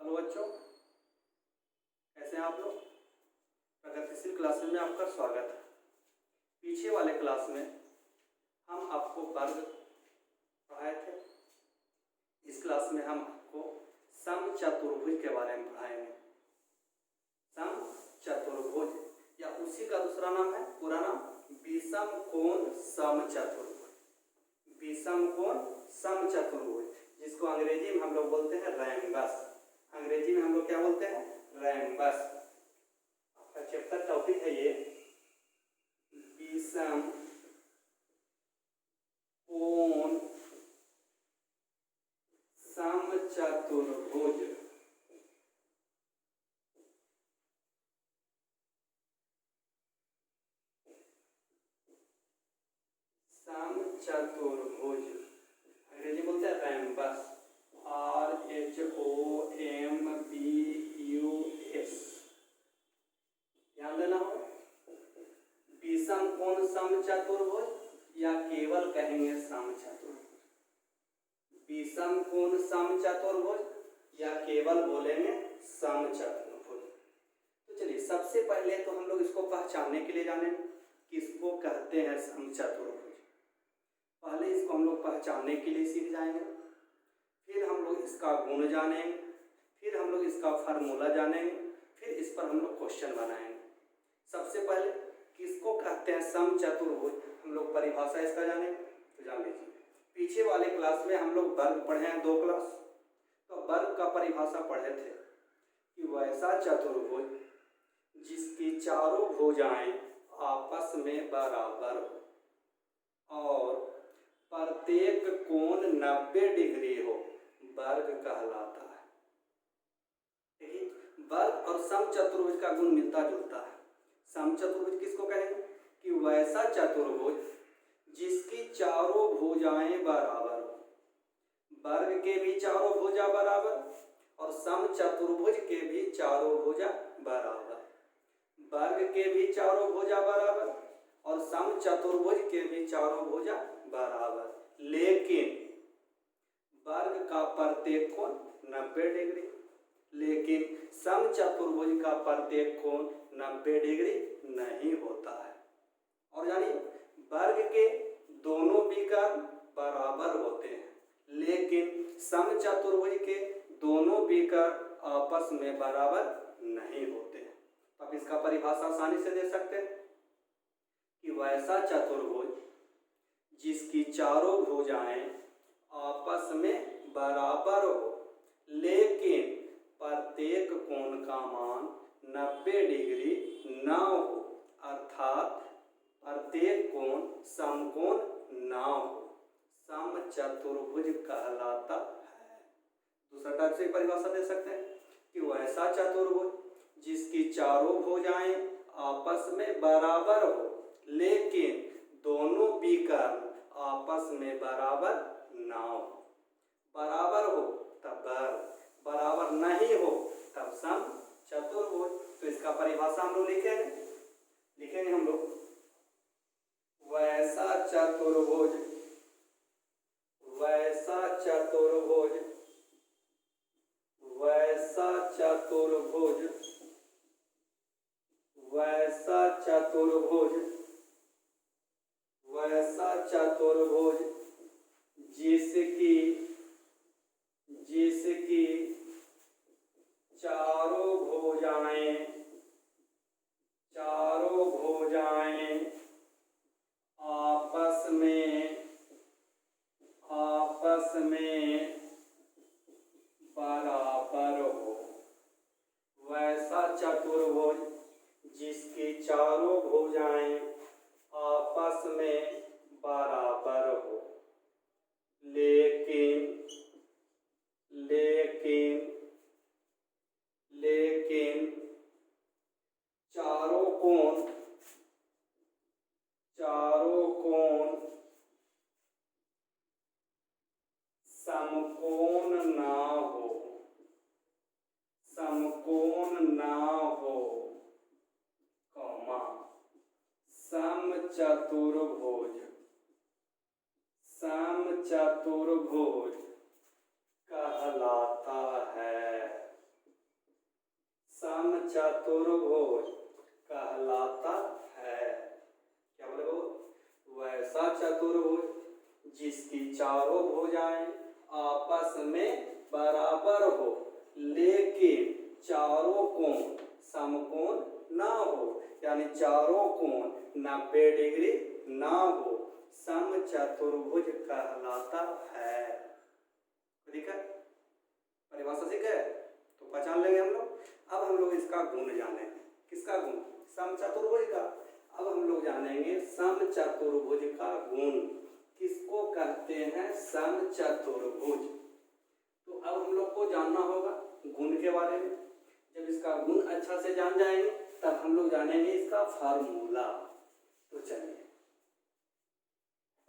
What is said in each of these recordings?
Hello बच्चों, कैसे हैं आप लोग। प्रगतिशील क्लास में आपका स्वागत है। पीछे वाले क्लास में हम आपको वर्ग पढ़ाए थे। इस क्लास में हम आपको समचतुर्भुज के बारे में पढ़ाएंगे। समचतुर्भुज या उसी का दूसरा नाम है, पूरा नाम विषम कोण समचतुर्भुज। विषम कोण समचतुर्भुज, जिसको अंग्रेजी में हम लोग बोलते हैं रैम्बस। अंग्रेजी में हम लोग क्या बोलते हैं? रैम्बस। आपका चैप्टर टॉपिक है ये विषम कोण समचतुर्भुज। समचतुर्भुज अंग्रेजी बोलते हैं रैम्बस, RHOMBUS। ध्यान देना हो, विषम कोण समचतुर्भुज या केवल कहेंगे समचतुर्भुज। विषम कोण समचतुर्भुज या केवल बोलेंगे समचतुर्भुज। तो चलिए, सबसे पहले तो हम लोग इसको पहचानने के लिए जानेंगे किसको कहते हैं समचतुर्भुज। पहले इसको हम लोग पहचानने के लिए सीख जाएंगे, फिर हम लोग इसका गुण जानेंगे, फिर हम लोग इसका फार्मूला जानेंगे, फिर इस पर हम लोग क्वेश्चन बनाएंगे। सबसे पहले किसको कहते हैं समचतुर्भुज, हम लोग परिभाषा इसका जानेंगे। तो जान लीजिए, पीछे वाले क्लास में हम लोग वर्ग पढ़े हैं 2 क्लास। तो वर्ग का परिभाषा पढ़े थे कि वैसा चतुर्भुज जिसकी चारों भुजाएं आपस में बराबर हो और प्रत्येक कोण 90 डिग्री हो, वर्ग कहलाता है। ठीक, वर्ग और समचतुर्भुज का गुण मिलता जुलता है। समचतुर्भुज किसको कहेंगे? कि वैसा चतुर्भुज जिसकी चारों भुजाएं बराबर हो। वर्ग के भी चारों भुजा बराबर और समचतुर्भुज के भी चारों भुजा बराबर। वर्ग के भी चारों भुजा बराबर और समचतुर्भुज के भी चारों भुजा बराबर, लेकिन वर्ग का प्रत्येक कोण 90 डिग्री, लेकिन समचतुर्भुज का प्रत्येक कोण 90 डिग्री नहीं होता है। और जानिए, वर्ग के दोनों विकर्ण बराबर होते हैं, लेकिन समचतुर्भुज के दोनों विकर्ण आपस में बराबर नहीं होते हैं। तो आप इसका परिभाषा आसानी से दे सकते हैं कि वैसा चतुर्भुज जिसकी चारों भुजाएं आपस में बराबर हो, लेकिन प्रत्येक कोण का मान 90 डिग्री न हो, अर्थात प्रत्येक कोण समकोण न हो, समचतुर्भुज कहलाता है। दूसरा टाइप से परिभाषा दे सकते हैं कि वैसा चतुर्भुज जिसकी चारों भुजाएं आपस में बराबर हो, लेकिन दोनों विकर्ण आपस में बराबर ना हो। बराबर हो तब वर्ग, बराबर नहीं हो तब समचतुर्भुज। तो इसका परिभाषा हम लोग लिखेंगे हम लोग, वैसा चतुर्भुज, वैसा चतुर्भुज, वैसा चतुर्भुज, वैसा चतुर्भुज, वैसा चतुर्भुज जिसकी चारों भुजाएं आपस में बराबर हो। वैसा चतुर्भुज जिसकी चारों भुजाएं आपस में बराबर हो, लेकिन चारों कोण समकोण ना हो, कौमा समचतुर्भुज कहलाता है। चतुर्भुज कहलाता है। क्या बोले वो? वैसा चतुर्भुज जिसकी चारों भुजाएं आपस में बराबर हो लेकिन चारों कोण समकोण ना हो, यानी चारों कोण 90 डिग्री ना हो, सम चतुर्भुज कहलाता है। ठीक है, परिभाषा सीख है तो पहचान लेंगे हम लोग। अब हम लोग इसका गुण जानेंगे। किसका गुण? सम चतुर्भुज का। अब हम लोग जानेंगे सम चतुर्भुज का गुण। किसको कहते हैं? सम चतुर्भुज। तो अब हम लोग को जानना होगा गुण के बारे में। जब इसका गुण अच्छा से जान जाएंगे तब हम लोग जानेंगे इसका फार्मूला। तो चलिए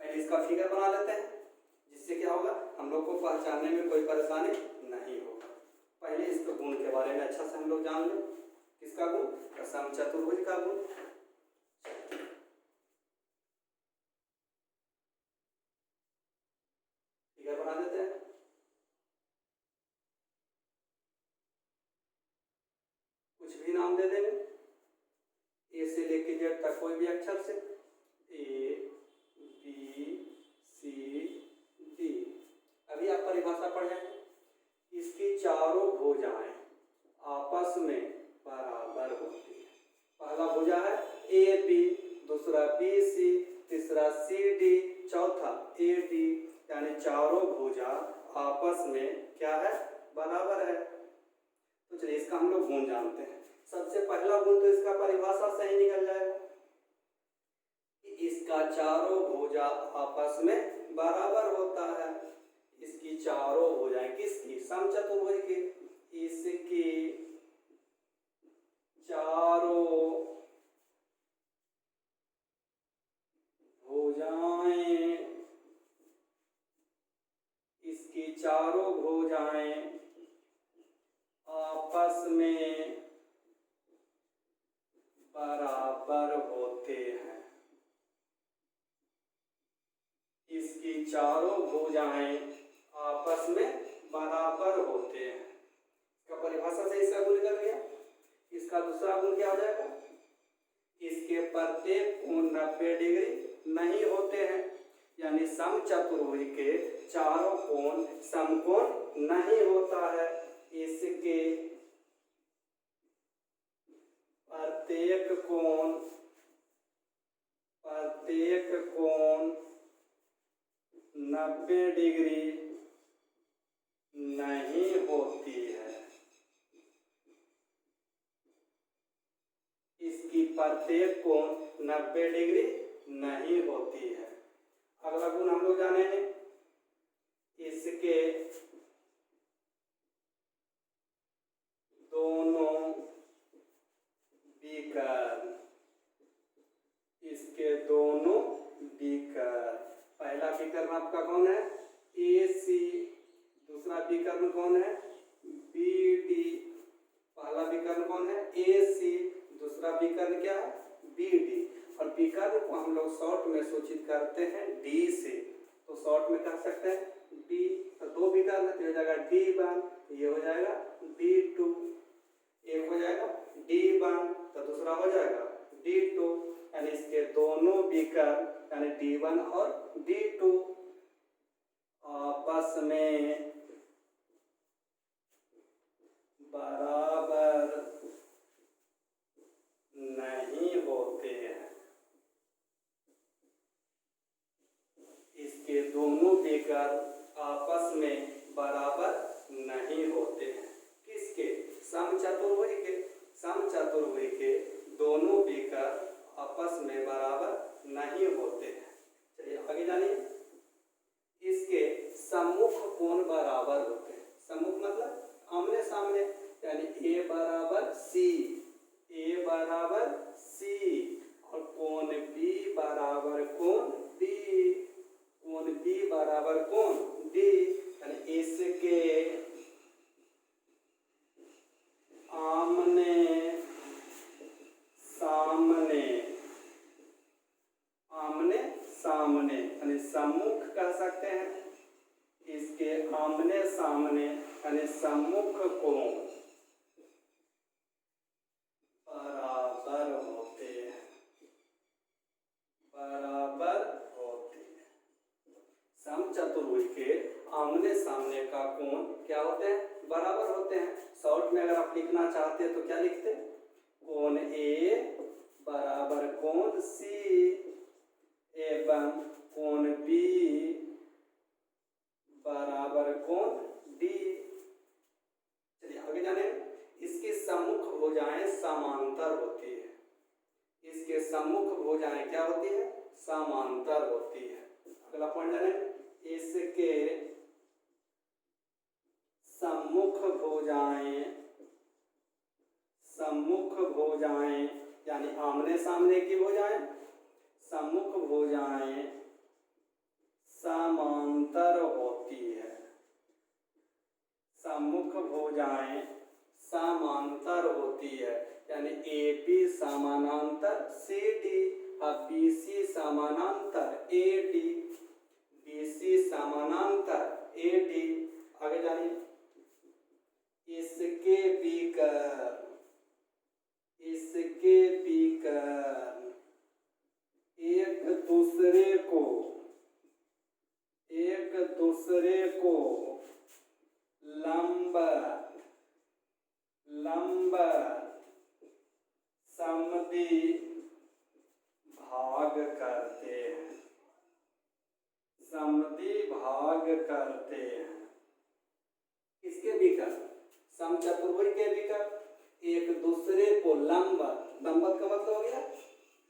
पहले इसका फिगर बना लेते हैं, जिससे क्या होगा हम लोग को पहचानने में कोई परेशानी नहीं होगा। पहले इसके गुण के बारे में अच्छा से हम लोग जान लें। किसका गुण? सम चतुर्भुज का गुण। फिगर बना देते हैं। कुछ भी नाम दे देंगे, ए से लेके जेड तक कोई भी अक्षर से। A B C D. अभी आप परिभाषा पढ़ जाएंगे। इसकी चारों भुजाएं आपस में बराबर होती है। पहला भुजा है ए बी, दूसरा बी सी, तीसरा सी डी, चौथा ए डी, यानी चारों भुजा आपस में क्या है? बराबर है। तो चलिए इसका हम लोग गुण जानते हैं। सबसे पहला गुण तो इसका परिभाषा से ही निकल जाएगा कि इसका चारों भुजा आपस में बराबर होता है। इसकी चारों भुजाएं किसकी? सम चतुर्भुज की। इसकी चारों भुजाएं, इसकी चारों भुजाएं आपस में बराबर होते हैं। इसकी चारों भुजाएं आपस में बराबर होते हैं। इसका परिभाषा से इसका गुण कर लिया। इसका दूसरा गुण क्या हो जाएगा? इसके प्रत्येक कोण 90 डिग्री नहीं होते हैं, यानी सम चतुर्भुज के चारों कोण समकोण नहीं होता है। इसके प्रत्येक कोण 90 डिग्री नहीं होती है। इसकी प्रत्येक कोण 90 डिग्री नहीं होती है। अगला गुण हम लोग जानेंगे। इसके दोनों विकर्ण, इसके दोनों विकर्ण। पहला विकर्ण आपका कौन है? ए सी। दूसरा विकर्ण कौन है? B D. पहला विकर्ण कौन है? ए सी। दूसरा विकर्ण क्या है? B D. और विकर्ण को हम लोग शॉर्ट में सूचित करते हैं डी से। तो शॉर्ट में कह सकते हैं डी। तो दो विकर्ण है तो हो जाएगा D1, ये हो जाएगा D2। एक हो जाएगा D1 तो दूसरा हो जाएगा D2, यानी इसके दोनों विकर्ण यानी D1 और D2 आपस में बराबर नहीं होते हैं। इसके दोनों विकर्ण आपस में बराबर नहीं होते हैं। किसके? सम चतुर्भुज के। सम चतुर्भुज के दोनों विकर्ण आपस में बराबर नहीं होते हैं। चलिए आगे जानिए। इसके सम्मुख कोण बराबर होते हैं। सम्मुख मतलब आमने सामने, यानी ए बराबर सी, ए बराबर सी और कोण बी बराबर कोण डी, कोण बी बराबर कोण डी, यानी इसके आमने सामने, आमने सामने यानी सम्मुख कह सकते हैं। इसके आमने सामने यानी सम्मुख कोण आमने सामने का कोण क्या होते हैं, बराबर होते हैं। शॉर्ट में अगर आप लिखना चाहते हैं तो क्या लिखते हैं, कोण ए बराबर कोण सी एवं कोण बी बराबर कोण डी। चलिए आगे जाने। इसकी सम्मुख भुजाएं समांतर होती है, इसके सम्मुख भुजाएं क्या होती है, समांतर होती है। अगला पॉइंट जाने। इसके सम्मुख भुजाएं यानी आमने सामने की भुजाएं, सम्मुख भुजाएं समांतर होती है, सम्मुख भुजाएं समांतर होती है। यानी ए बी समानांतर सी डी, अब बी सी समानांतर ए डी, बी सी समानांतर ए डी। आगे जानिए। इसके विकर्ण एक दूसरे को लंब समद्वि भाग करते हैं, समद्वि भाग करते हैं। किसके विकर्ण, समचतुर्भुज के विकर्ण एक दूसरे को लंबवत का मतलब हो गया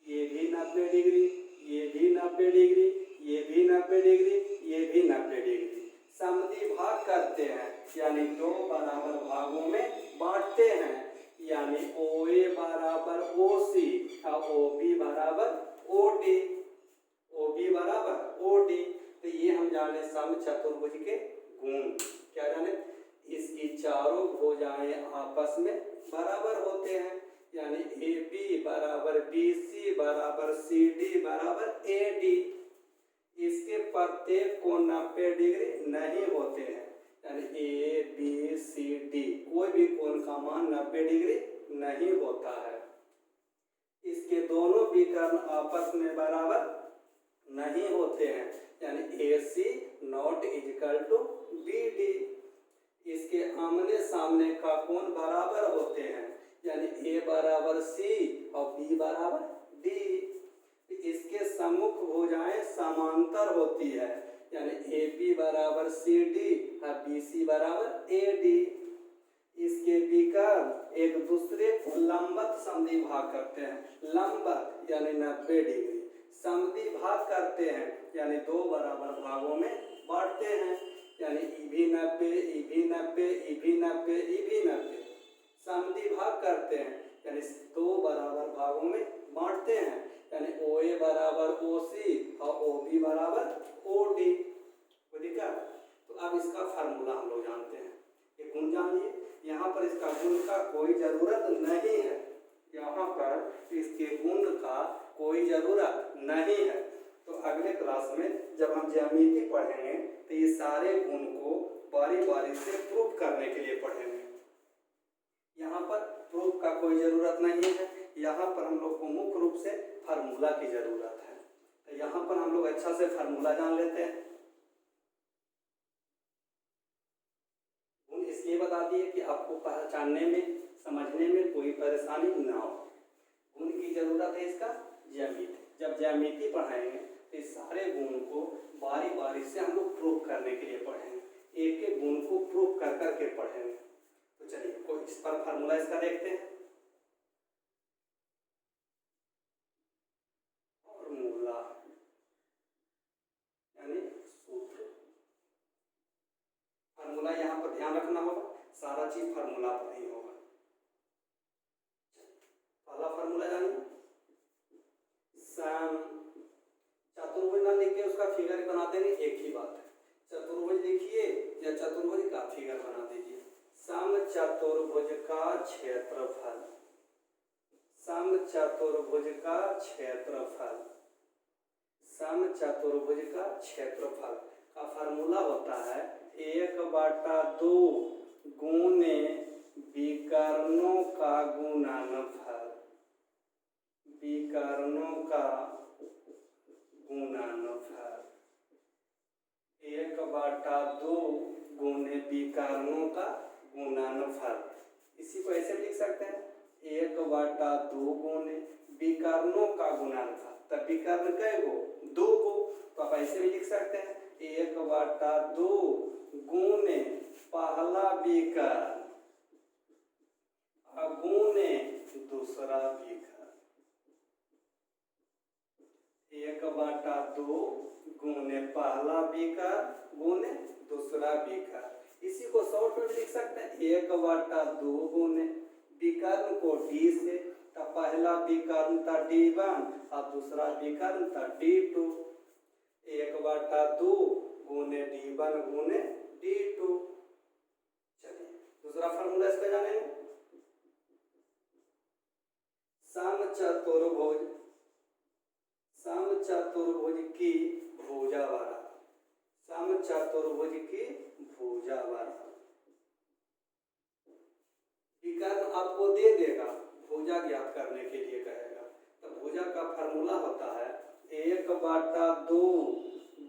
ये भी 90 डिग्री, ये भी 90 डिग्री, ये भी 90 डिग्री, ये भी 90 डिग्री, समद्वि भाग करते हैं यानी दो बराबर भागों में बांटते हैं। यानी ओ ए बराबर ओ सी और ओ बी बराबर ओ डी, ओ बी बराबर ओ डी। तो ये हम जाने समचतुर्भुज के गुण। क्या जाने, इसकी चारों भुजाएं आपस में बराबर होते हैं। यानी ए बी बराबर बी सी बराबर सी डी बराबर ए डी। इसके प्रत्येक कोण 90 डिग्री नहीं होते हैं। यानी ए बी सी डी कोई भी कोण का मान 90 डिग्री नहीं होता है। इसके दोनों विकर्ण आपस में बराबर नहीं होते हैं। यानी A C not equal to B D. इसके आमने सामने का कोण बराबर होते हैं। यानी ए बराबर सी और बी बराबर डी। इसके सम्मुख भुजाएं समांतर होती है। यानी ए बी बराबर सी डी और बी सी बराबर ए डी। इसके विकर्ण एक दूसरे को लंबवत समद्वि भाग करते हैं। लंबवत यानी 90 डिग्री, समद्वि भाग करते हैं यानी दो बराबर भागों में बांटते हैं। यानी ई भी 90, ई भी 90, ई भी 90, ई भी 90, समद्वि भाग करते हैं यानी दो बराबर भागों में बांटते हैं। यानी ओ ए बराबर ओ सी और ओ बी बराबर ओ डी। ठीक है। तो अब इसका फार्मूला हम लोग जानते हैं। ये गुण जान लिए। यहाँ पर इसका गुण का कोई जरूरत नहीं है, यहाँ पर इसके गुण का कोई जरूरत नहीं है। तो अगले क्लास में जब हम ज्यामिति पढ़ेंगे तो ये सारे गुण को बारी बारी से प्रूफ करने के लिए पढ़ेंगे। यहाँ पर प्रूफ का कोई जरूरत नहीं है, यहाँ पर हम लोग को मुख्य रूप से फार्मूला की जरूरत है। तो यहाँ पर हम लोग अच्छा से फार्मूला जान लेते हैं। गुण इसलिए बता दिए कि आपको पहचानने में समझने में कोई परेशानी ना हो। गुण की जरूरत है इसका ज्यामिति। जब ज्यामिति पढ़ाएंगे तो इस सारे गुण को बारी बारी से हम लोग प्रूफ करने के लिए पढ़ेंगे। एक एक गुण को प्रूफ कर करके पढ़ेंगे। तो चलिए कोई इस पर फार्मूला इसका देखते हैं। फार्मूला यानी सूत्र। फार्मूला यहाँ पर ध्यान रखना होगा, सारा चीज फार्मूला पर ही होगा। पहला फार्मूला जानिए। सम चतुर्भुज ना लिख के उसका फिगर बना देंगे, एक ही बात है। चतुर्भुज लिखिए या चतुर्भुज का फिगर बना दीजिए। समचतुर्भुज का क्षेत्रफल, समचतुर्भुज का क्षेत्रफल, समचतुर्भुज का क्षेत्रफल का फार्मूला होता है 1/2 गुणे विकर्णों का गुणनफल, विकर्णों का गुणनफल। 1/2 गुने विकर्णों का गुणनफल। इसी को ऐसे भी लिख सकते हैं 1/2 गुने विकर्णों का गुणनफल। तब विकर्ण कै गो? 2 को। तो आप ऐसे भी लिख सकते हैं 1/2 गुने पहला विकर्ण गुने दूसरा विकर्ण। 1/2 गुने पहला विकर्ण गुने दूसरा विकर्ण। इसी को शॉर्ट में लिख सकते हैं 1/2 गुने विकर्ण को d से, तो पहला विकर्ण था d1 और दूसरा विकर्ण था d2। 1/2 गुने d1 गुने d2। चलिए दूसरा फॉर्मूला इसका जानेंगे। समचतुर्भुज की भुजा बराबर, समचतुर्भुज की भुजा बराबर। विकर्ण आपको दे देगा, भुजा ज्ञात करने के लिए कहेगा। तो भुजा का फॉर्मूला होता है 1/2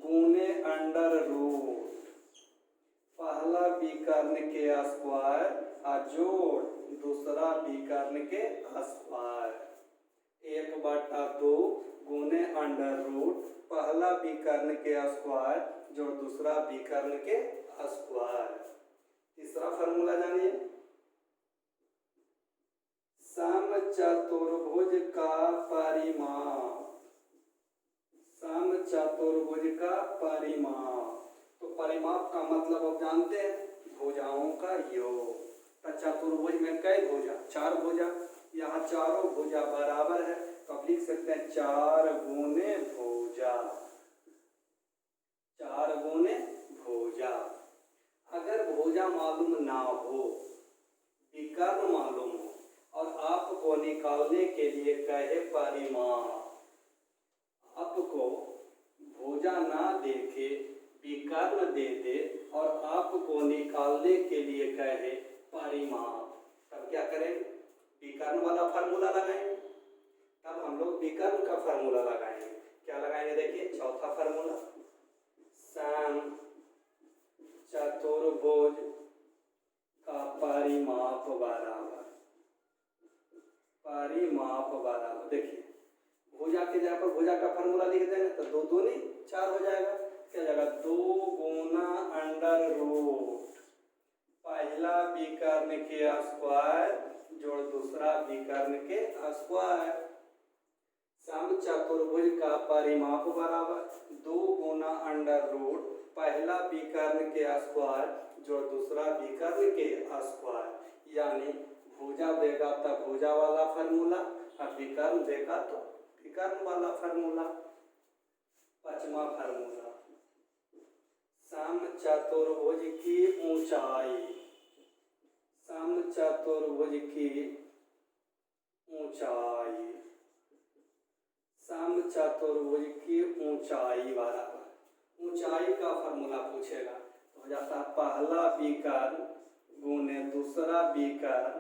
गुने अंडर रूट पहला विकर्ण के स्क्वायर और जोड़ दूसरा विकर्ण के स्क्वायर। 1/2 गुने अंडर रूट पहला विकर्ण के स्क्वायर जोड़ दूसरा विकर्ण के स्क्वायर। तीसरा फॉर्मूला जानिए। समचतुर्भुज का परिमाप, समचतुर्भुज का परिमाप। तो परिमाप का मतलब आप जानते हैं भुजाओं का योग। तो चतुर्भुज में कई भुजा? 4 भुजा। यहाँ चारों भुजा बराबर है, तो आप लिख सकते हैं 4 गुने भुजा, 4 गुने भुजा। अगर भुजा मालूम ना हो, विकर्ण मालूम हो और आपको निकालने के लिए कहे परिमाप, आपको भुजा ना देके विकर्ण दे दे और आपको निकालने के लिए कहे परिमाप, तब क्या करेंगे? विकर्ण वाला फार्मूला लगाएंगे। तब हम लोग विकर्ण का फार्मूला लगाएंगे। क्या लगाएंगे? देखिए चौथा फार्मूला, सम चतुर्भुज का परिमाप बराबर, परिमाप बराबर। देखिए भुजा के जगह पर भुजा का फार्मूला लिख देंगे तो 2 दूनी 4 हो जाएगा। क्या जाएगा? 2 गुना अंडर रूट पहला विकर्ण के स्क्वायर जोड़ दूसरा विकर्ण के स्क्वायर। समचतुर्भुज का परिमाप बराबर 2 गुना अंडर रूट पहला विकर्ण के स्क्वायर जोड़ दूसरा विकर्ण के स्क्वायर। यानी भुजा देगा तब भुजा वाला फार्मूला और विकर्ण देगा तो विकर्ण वाला फार्मूला। पांचवा फार्मूला, समचतुर्भुज की ऊंचाई, समचतुर्भुज की ऊंचाई, समचतुर्भुज की ऊंचाई बराबर। ऊंचाई का फार्मूला पूछेगा तो हो जाता है पहला विकर्ण गुने दूसरा विकर्ण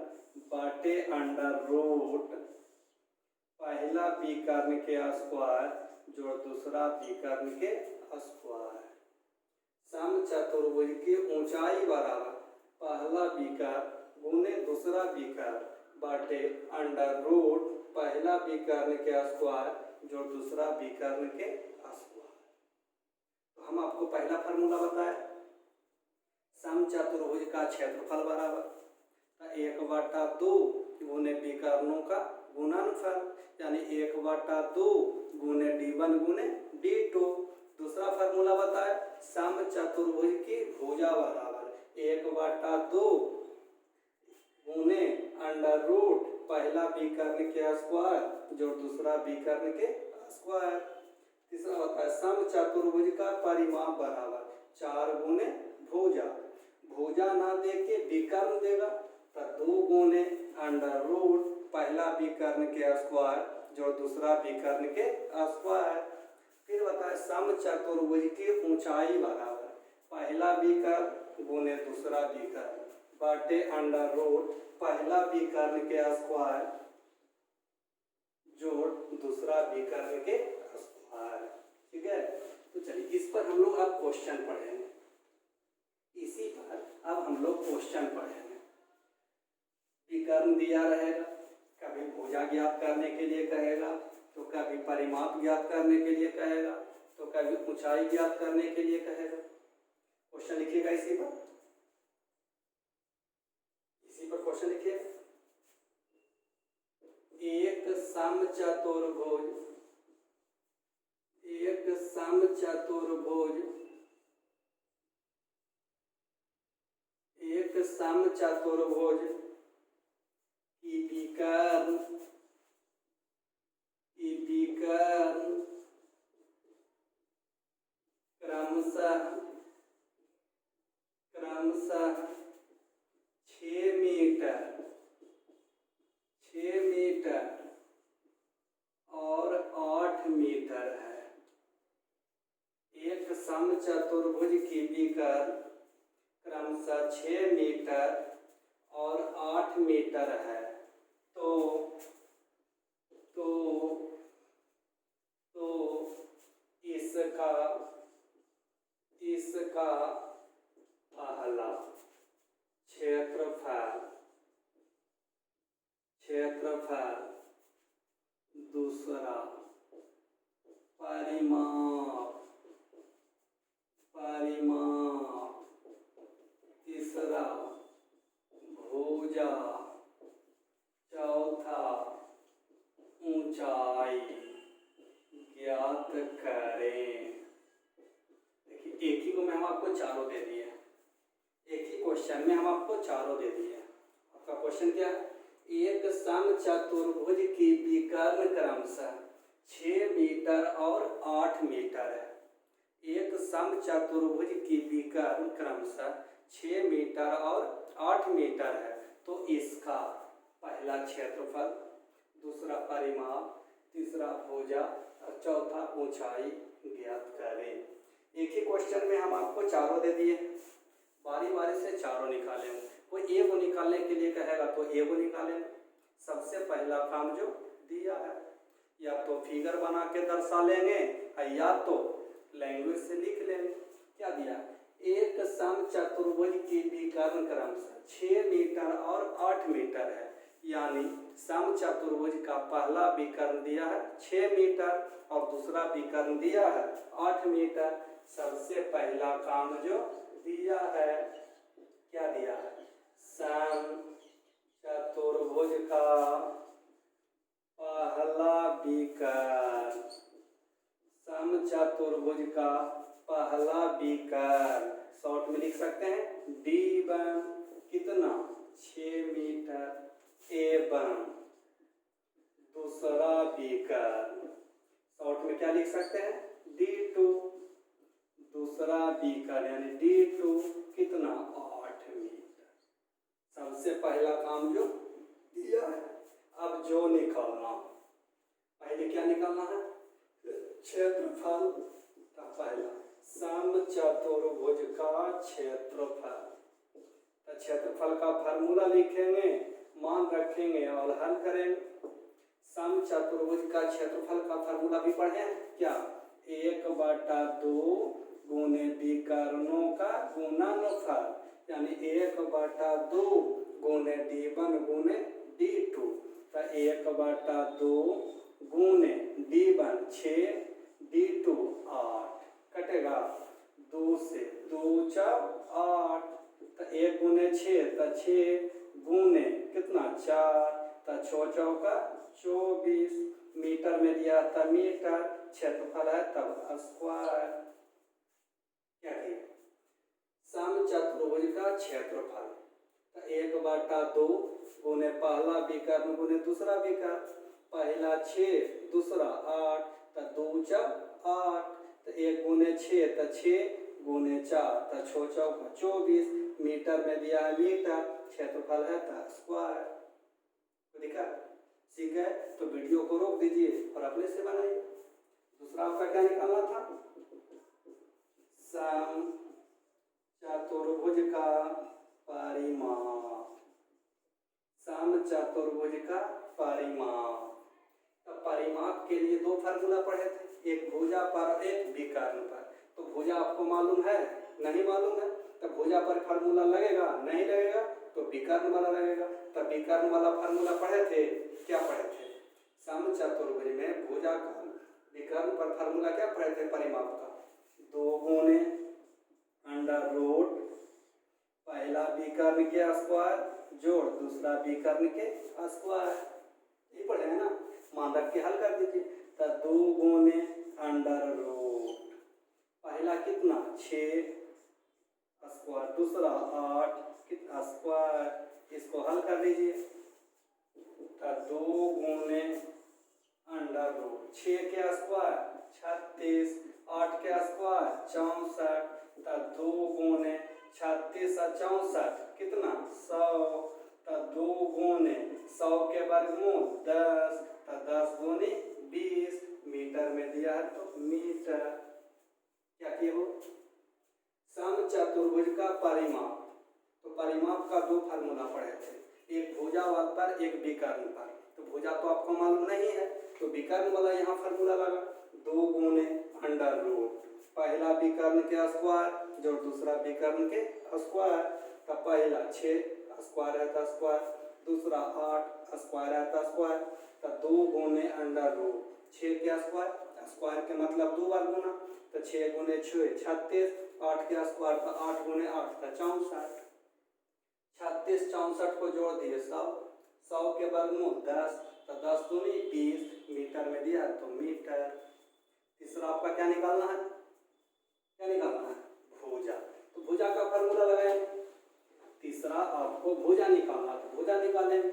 बाटे अंडर रूट पहला विकर्ण के स्क्वायर जोड़ दूसरा विकर्ण के स्क्वायर। समचतुर्भुज की ऊंचाई बराबर पहला विकर्ण गुने दूसरा विकर्ण बाटे अंडर रूट पहला विकर्ण के स्क्वायर जोड़ दूसरा विकर्ण के स्क्वायर। तो हम आपको पहला फार्मूला बताया, समचतुर्भुज का क्षेत्रफल बराबर 1/2 गुने विकर्णों का गुणनफल, यानी 1/2 गुने d1 गुने d2। दूसरा फार्मूला बताया समचतुर्भुज की भुजा बराबर 1/2 गुने अंडर रूट पहला विकर्ण के स्क्वायर जोड़ दूसरा विकर्ण के स्क्वायर। तीसरा होता है समचतुर्भुज का परिमाप बराबर 4 गुने भुजा, भुजा ना देके विकर्ण देगा तो 2 गुने अंडर रूट पहला विकर्ण के स्क्वायर जोड़ दूसरा विकर्ण के स्क्वायर। फिर बताए समचतुर्भुज की ऊंचाई बराबर पहला विकर्ण गुने दूसरा विकर्ण बाटे अंडर रूट पहला विकर्ण के स्क्वायर जोड़ दूसरा विकर्ण के स्क्वायर। ठीक है, तो चलिए इस पर हम लोग अब क्वेश्चन पढ़ेंगे, इसी पर अब हम लोग क्वेश्चन पढ़ेंगे। विकर्ण दिया रहेगा, कभी भुजा ज्ञात करने के लिए कहेगा, तो कभी परिमाप ज्ञात करने के लिए कहेगा, तो कभी ऊंचाई ज्ञात करने के लिए कहेगा। क्वेश्चन लिखिएगा इसी पर क्वेश्चन लिखिएगा। एक समचतुर्भुज, एक समचतुर्भुज, एक समचतुर्भुज की विकर्ण क्रमशः 6 मीटर और 8 मीटर है। एक समचतुर्भुज की विकर्ण क्रमशः 6 मीटर और 8 मीटर है। तो इसका पहला क्षेत्रफल, दूसरा परिमाप, तीसरा भुजा, चौथा ऊंचाई ज्ञात करें। देखिए एक ही को में हम आपको चारों दे दिए, एक ही क्वेश्चन में हम आपको चारों दे दिए। आपका क्वेश्चन क्या है? एक समचतुर्भुज की विकर्ण क्रमशः 6 मीटर और 8 मीटर है। एक समचतुर्भुज की विकर्ण क्रमशः 6 मीटर और 8 मीटर है। तो इसका पहला क्षेत्रफल, दूसरा परिमाप, तीसरा भुजा और चौथा ऊंचाई ज्ञात करें। एक ही क्वेश्चन में हम आपको चारों दे दिए, बारी बारी से चारों निकालेंगे। कोई ए को निकालने के लिए कहेगा तो ए को निकालेंगे। सबसे पहला काम जो दिया है, या तो फिगर बना के दर्शा लेंगे या तो लैंग्वेज से लिख लेंगे। क्या दिया? एक समचतुर्भुज की विकर्ण क्रमशः 6 मीटर और 8 मीटर है। यानी समचतुर्भुज का पहला विकर्ण दिया है 6 मीटर और दूसरा विकर्ण दिया है 8 मीटर। सबसे पहला काम जो दिया है, क्या दिया है? समचतुर्भुज का पहला विकर्ण, समचतुर्भुज का पहला विकर्ण शॉर्ट में लिख सकते हैं D1 कितना? 6 मीटर एवं दूसरा विकर्ण शॉर्ट में क्या लिख सकते हैं? D2, दूसरा विकर्ण यानी D2 कितना? 8 मीटर। सबसे पहला काम जो दिया है। अब जो निकालना, पहले क्या निकालना है? क्षेत्रफल का पहला, समचतुर्भुज का क्षेत्रफल। तो क्षेत्रफल का फार्मूला लिखेंगे, मान रखेंगे और हल करेंगे। समचतुर्भुज का क्षेत्रफल का फार्मूला भी पढ़े क्या? 1/2 गुने विकर्णों का गुणनफल, यानी 1/2 गुने D1 गुने D2। तो 1/2 गुने D1 6, D2 8, कटेगा 2 से 2 चौक 8। तो 1 गुने 6 तो 6 गुने कितना? 4, तो 6 चौका 24। मीटर में दिया था मीटर, क्षेत्रफल है तब स्क्वायर। क्या है? समचतुर्भुज का क्षेत्रफल। तो 1/2 गुने पहला विकर्ण गुने दूसरा विकर्ण। पहला 6, दूसरा 8, तो 2 चौक 8। तो 1 गुने 6 तो 6 गुने 4 तो 6 चौका 24। मीटर में दिया है मीटर, क्षेत्रफल है तो स्क्वायर। तो दिखा? सीख गए? तो वीडियो को रोक दीजिए और अपने से बनाइए। दूसरा आपका क्या निकालना था? समचतुर्भुज का परिमाप, समचतुर्भुज का परिमाप। तो परिमाप के लिए 2 फार्मूला पढ़े थे। एक भुजा पर और एक विकर्ण पर। तो भुजा आपको मालूम है, नहीं मालूम है, तो भुजा पर फार्मूला लगेगा, नहीं लगेगा तो विकर्ण वाला लगेगा। तो विकर्ण वाला फार्मूला पढ़े थे, क्या पढ़े थे? समचतुर्भुज में भुजा का विकर्ण पर फार्मूला क्या पढ़े थे? परिमाप का 2 गुणे अंडर रूट पहला विकर्ण के स्क्वायर जोड़ दूसरा विकर्ण के स्क्वायर, ये पढ़े हैं ना, मान रख के हल कर दीजिए। तो 2 गुणे अंडर रूट पहला कितना 6 स्क्वायर, दूसरा 8 कितना स्क्वायर, इसको हल कर लीजिए। तो 2 गुणे अंडर रूट 6 के स्क्वायर 36, 8 के स्क्वायर 64, तो 2 गुणे 36 और 64 कितना 100, तो 2 गुणे 100 के वर्गमूल 10, तो 10 गुणे 20, मीटर में दिया है तो मीटर। क्या किए हो? समचतुर्भुज का परिमाप, तो परिमाप का 2 फार्मूला पढ़े थे, एक भुजावाद पर एक विकर्ण पर। तो भुजा तो आपको मालूम नहीं है, तो विकर्ण वाला यहाँ फार्मूला लगा 2 गुणे अंडर रूट पहला विकर्ण के स्क्वायर जो दूसरा विकर्ण के स्क्वायर। तो पहला 6 स्क्वायर है तो स्क्वायर, दूसरा 8 स्क्वायर है तो स्क्वायर। तो 2 गुणे अंडर रूट 6 के स्क्वायर, स्क्वायर के मतलब 2 बार गुना, तो 6 गुणे 6 36, 8 के स्क्वायर तो 8 गुणे 8 तो 64, 36 64 को जोड़ दिए 100, 100 के वर्गमूल 10, तो 10 दूनी 20, मीटर में दिया तो मीटर। तीसरा आपका क्या निकालना है? क्या निकालना है? भुजा। तो भुजा का फार्मूला लगाएंगे। तीसरा आपको भुजा निकालना, तो भुजा निकालेंगे।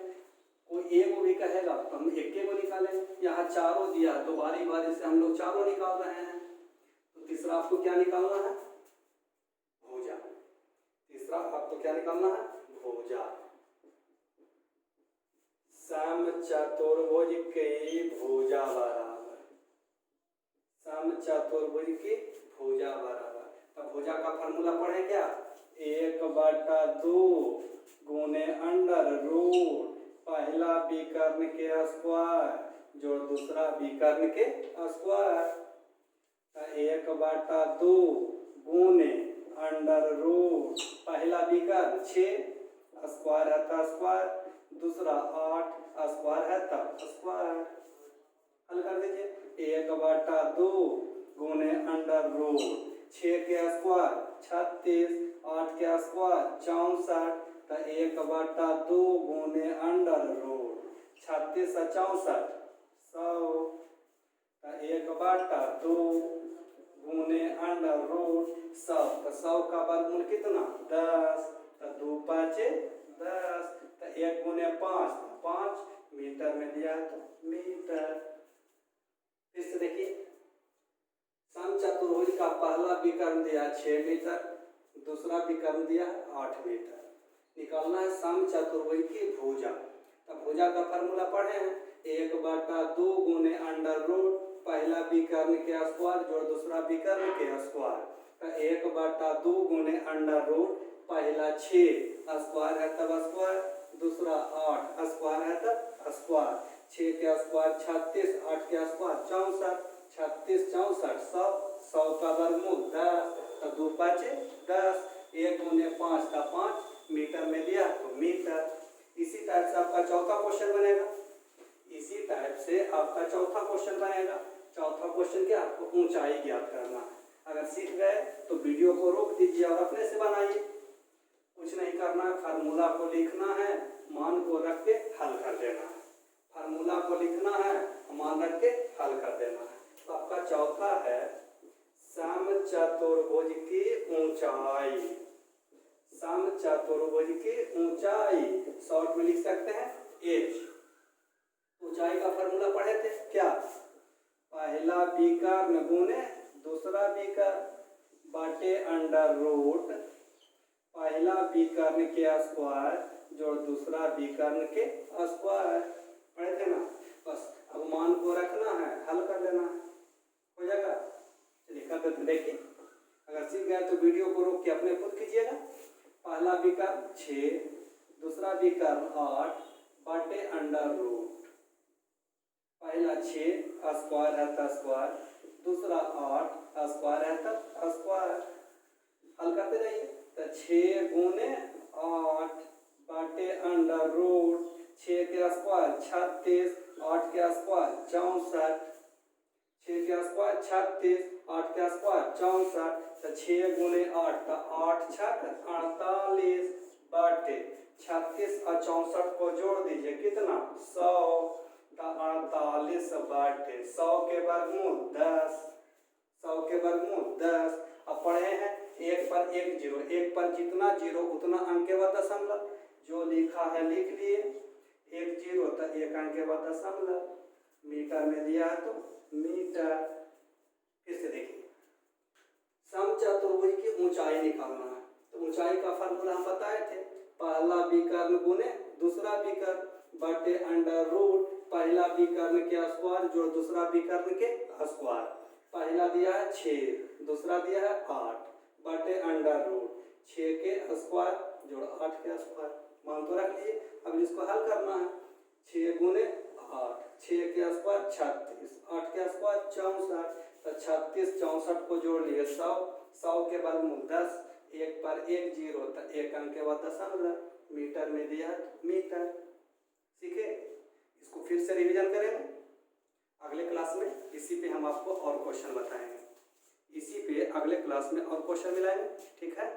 कोई एक भी कहेगा तो हम एक को निकालेंगे। यहाँ चारों दिया तो बारी बारी से हम लोग चारों निकाल रहे हैं। तो तीसरा आपको क्या निकालना है? भुजा। तीसरा आपको क्या निकालना है? भुजा। समचतुर्भुज की भुजा बराबर, समचतुर्भुज की भुजा बराबर। तो भुजा का फार्मूला पढ़े क्या? 1/2 गुणे अंडर रूट पहला विकर्ण के स्क्वायर जो दूसरा विकर्ण के स्क्वायर। 1/2 गुणे अंडर रूट पहला विकर्ण 6 स्क्वायर है तो स्क्वायर, दूसरा 8 स्क्वायर है तो स्क्वायर। हल कर दीजिए। 1/2 गुणे अंडर रूट 6 के स्क्वायर 36, 8 के स्क्वायर 64, तो 1/2 गुणे अंडर रूट 36 और 64 100, तो 1/2 गुणे अंडर रूट 100, तो 100 का वर्गमूल कितना 10, तो 2 5 10, तो 1 गुणे 5 5, मीटर में दिया है तो मीटर। फिर से देखिए, समचतुर्भुज का पहला विकर्ण दिया 6 मीटर, दूसरा विकर्ण दिया 8 मीटर। निकालना है समचतुर्भुज की भुजा। तब भुजा का फार्मूला पढ़े हैं 1/2 गुणे अंडर रूट पहला विकर्ण के स्क्वायर जो दूसरा विकर्ण के स्क्वायर। तो 1/2 गुणे अंडर रूट पहला 6 स्क्वायर है तब स्क्वायर, दूसरा 8 स्क्वायर है तब स्क्वायर। 6 के स्क्वायर 36, 8 के स्क्वायर 64, 36 64 100, 100 का वर्गमूल 10, तो 2 5 10, 1 गुणे 5 का 5, मीटर में दिया तो मीटर। इसी टाइप से आपका चौथा क्वेश्चन बनेगा। इसी टाइप से आपका चौथा क्वेश्चन बनेगा। चौथा क्वेश्चन क्या? आपको ऊंचाई ज्ञात करना है। अगर सीख गए तो वीडियो को रोक दीजिए और अपने से बनाइए। कुछ नहीं करना है, फार्मूला को लिखना है, मान को रख के हल कर देना है। फार्मूला को लिखना है, मान रख के हल कर देना है। तो आपका चौथा है समचतुर्भुज की ऊंचाई। समचतुर्भुज की ऊंचाई शॉर्ट में लिख सकते हैं h। ऊंचाई का फार्मूला पढ़े थे क्या? पहला विकर्ण गुणे दूसरा विकर्ण बाटे अंडर रूट पहला विकर्ण के स्क्वायर जो दूसरा विकर्ण के स्क्वायर। पढ़े थे ना? बस अब मान को रखना है, हल कर लेना है, हो जाएगा। चलिए कर देते। देखिए, अगर सीख गए तो वीडियो को रोक के अपने खुद कीजिएगा। पहला विकर्ण 6, दूसरा विकर्ण 8 बाटे अंडर रूट पहला 6 स्क्वायर है तो स्क्वायर, दूसरा 8 स्क्वायर है तब स्क्वायर। हल करते जाइए तो 6 गुने 8 बाटे अंडर रूट 6 के स्क्वायर 36, 8 के स्क्वायर 64, 6 के स्क्वायर 36, 8 के स्क्वायर 64, तो 6 गुने 8 तो 8 छक 48 बाटे 36 और 64 को जोड़ दीजिए कितना 100, तो 48 बाटे 100 के वर्गमूल 10, 100 के वर्गमूल 10। अब पढ़े हैं एक पर एक जीरो, एक पर जितना जीरो उतना अंक के बाद दशमलव, जो लिखा है लिख लिए, एक जीरो तो एक अंक के बाद दशमलव, मीटर में दिया है तो मीटर। फिर से देखिए समचतुर्भुज की ऊंचाई निकालना है, तो ऊंचाई का फार्मूला हम बताए थे, पहला विकर्ण गुने दूसरा विकर्ण बटे अंडर रूट पहला विकर्ण के स्क्वायर जोड़ दूसरा विकर्ण के स्क्वायर। पहला दिया है 6, दूसरा दिया है 8 बटे अंडर रूट 6 के स्क्वायर जोड़ 8 के स्क्वायर, मान तो रख लिए। अब इसको हल करना है, 6 गुने 8 6 के स्क्वायर 36, 8 के स्क्वायर 64, तो 36 64 को जोड़ लिए 100, 100 के वर्गमूल 10, एक पर एक जीरो तो एक अंक के बाद दशमलव, मीटर में दिया मीटर। सीखे, इसको फिर से रिवीजन करेंगे अगले क्लास में, इसी पे हम आपको और क्वेश्चन बताएंगे, इसी पे अगले क्लास में और क्वेश्चन मिलाएंगे, ठीक है।